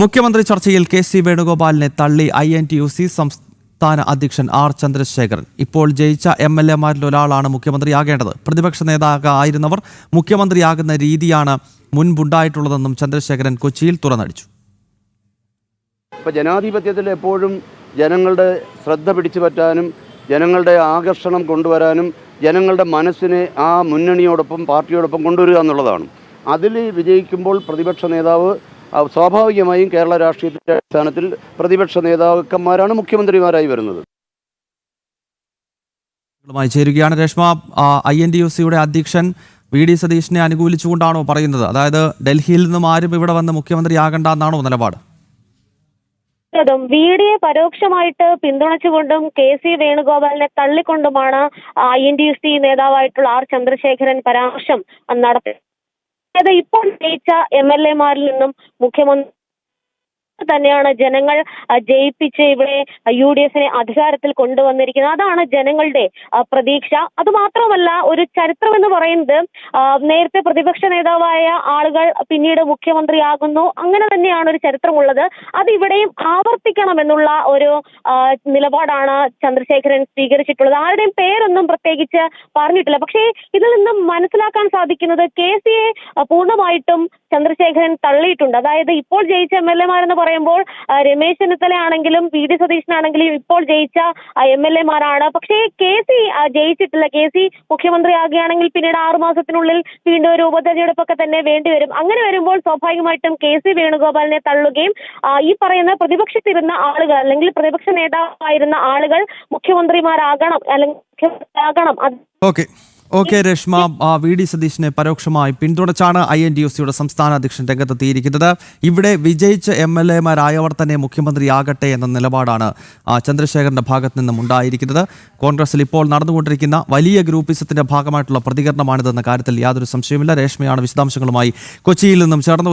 മുഖ്യമന്ത്രി ചർച്ചയിൽ കെ.സി. വേണുഗോപാലിനെ തള്ളി INTUC സംസ്ഥാന അധ്യക്ഷൻ ആർ. ചന്ദ്രശേഖരൻ. ഇപ്പോൾ ജയിച്ച MLA-മാരിൽ ഒരാളാണ് മുഖ്യമന്ത്രിയാകേണ്ടത്. പ്രതിപക്ഷ നേതാവായിരുന്നവർ മുഖ്യമന്ത്രിയാകുന്ന രീതിയാണ് മുൻപുണ്ടായിട്ടുള്ളതെന്നും ചന്ദ്രശേഖരൻ കൊച്ചിയിൽ തുറന്നടിച്ചു. ജനാധിപത്യത്തിൽ എപ്പോഴും ജനങ്ങളുടെ ശ്രദ്ധ പിടിച്ചു പറ്റാനും ജനങ്ങളുടെ ആകർഷണം കൊണ്ടുവരാനും ജനങ്ങളുടെ മനസ്സിനെ ആ മുന്നണിയോടൊപ്പം പാർട്ടിയോടൊപ്പം കൊണ്ടുവരിക എന്നുള്ളതാണ്. അതിൽ വിജയിക്കുമ്പോൾ പ്രതിപക്ഷ നേതാവ് സ്വാഭാവികമായും കേരള രാഷ്ട്രീയത്തിൻ്റെ അടിസ്ഥാനത്തിൽ പ്രതിപക്ഷ നേതാക്കന്മാരാണ് മുഖ്യമന്ത്രിമാരായി വരുന്നത്. ചേരുകയാണ് രേഷ്മ. INTUC-യുടെ അധ്യക്ഷൻ VD സതീശനെ അനുകൂലിച്ചുകൊണ്ടാണോ പറയുന്നത്? അതായത് ഡൽഹിയിൽ നിന്നും ആരും ഇവിടെ വന്ന് മുഖ്യമന്ത്രിയാകണ്ട എന്നാണോ നിലപാട്? VDയെ പരോക്ഷമായിട്ട് പിന്തുണച്ചുകൊണ്ടും കെ.സി. വേണുഗോപാലിനെ തള്ളിക്കൊണ്ടുമാണ് INTUC നേതാവായിട്ടുള്ള ആർ. ചന്ദ്രശേഖരൻ പരാമർശം നടത്തി. ഇപ്പോൾ ജയിച്ച MLA-മാരിൽ നിന്നും മുഖ്യമന്ത്രി തന്നെയാണ് ജനങ്ങൾ ജയിപ്പിച്ച് ഇവിടെ UDF-നെ അധികാരത്തിൽ കൊണ്ടുവന്നിരിക്കുന്നത്. അതാണ് ജനങ്ങളുടെ പ്രതീക്ഷ. അതുമാത്രമല്ല, ഒരു ചരിത്രം എന്ന് പറയുന്നത് നേരത്തെ പ്രതിപക്ഷ നേതാവായ ആളുകൾ പിന്നീട് മുഖ്യമന്ത്രിയാകുന്നു. അങ്ങനെ തന്നെയാണ് ഒരു ചരിത്രമുള്ളത്. അത് ഇവിടെയും ആവർത്തിക്കണമെന്നുള്ള ഒരു നിലപാടാണ് ചന്ദ്രശേഖരൻ സ്വീകരിച്ചിട്ടുള്ളത്. ആരുടെയും പേരൊന്നും പ്രത്യേകിച്ച് പറഞ്ഞിട്ടില്ല. പക്ഷേ ഇതിൽ നിന്നും മനസ്സിലാക്കാൻ സാധിക്കുന്നത് കെ.സിയെ പൂർണ്ണമായിട്ടും ചന്ദ്രശേഖരൻ തള്ളിയിട്ടുണ്ട്. അതായത് ഇപ്പോൾ ജയിച്ച MLA-മാരെന്ന് പറയുമ്പോൾ രമേശ് ചെന്നിത്തലയാണെങ്കിലും VD സതീശനാണെങ്കിലും ഇപ്പോൾ ജയിച്ച MLA-മാരാണ്. പക്ഷേ കെ.സി ജയിച്ചിട്ടില്ല. കെ.സി മുഖ്യമന്ത്രിയാകുകയാണെങ്കിൽ പിന്നീട് 6 മാസത്തിനുള്ളിൽ വീണ്ടും ഒരു ഉപതെരഞ്ഞെടുപ്പൊക്കെ തന്നെ വേണ്ടിവരും. അങ്ങനെ വരുമ്പോൾ സ്വാഭാവികമായിട്ടും കെ.സി. വേണുഗോപാലിനെ തള്ളുകയും ഈ പറയുന്ന പ്രതിപക്ഷത്തിരുന്ന ആളുകൾ അല്ലെങ്കിൽ പ്രതിപക്ഷ നേതാവായിരുന്ന ആളുകൾ മുഖ്യമന്ത്രിമാരാകണം അല്ലെങ്കിൽ മുഖ്യമന്ത്രിയാകണം. ഓക്കെ രേഷ്മ, VD സതീശനെ പരോക്ഷമായി പിന്തുണച്ചാണ് INTUC-യുടെ സംസ്ഥാന അധ്യക്ഷൻ രംഗത്തെത്തിയിരിക്കുന്നത്. ഇവിടെ വിജയിച്ച MLA-മാരായവർ തന്നെ മുഖ്യമന്ത്രിയാകട്ടെ എന്ന നിലപാടാണ് ചന്ദ്രശേഖരന്റെ ഭാഗത്ത് നിന്നും ഉണ്ടായിരിക്കുന്നത്. കോൺഗ്രസിൽ ഇപ്പോൾ നടന്നുകൊണ്ടിരിക്കുന്ന വലിയ ഗ്രൂപ്പിസത്തിന്റെ ഭാഗമായിട്ടുള്ള പ്രതികരണമാണിതെന്ന കാര്യത്തിൽ യാതൊരു സംശയവുമില്ല. രേഷ്മയാണ് വിശദാംശങ്ങളുമായി കൊച്ചിയിൽ നിന്നും ചേർന്ന്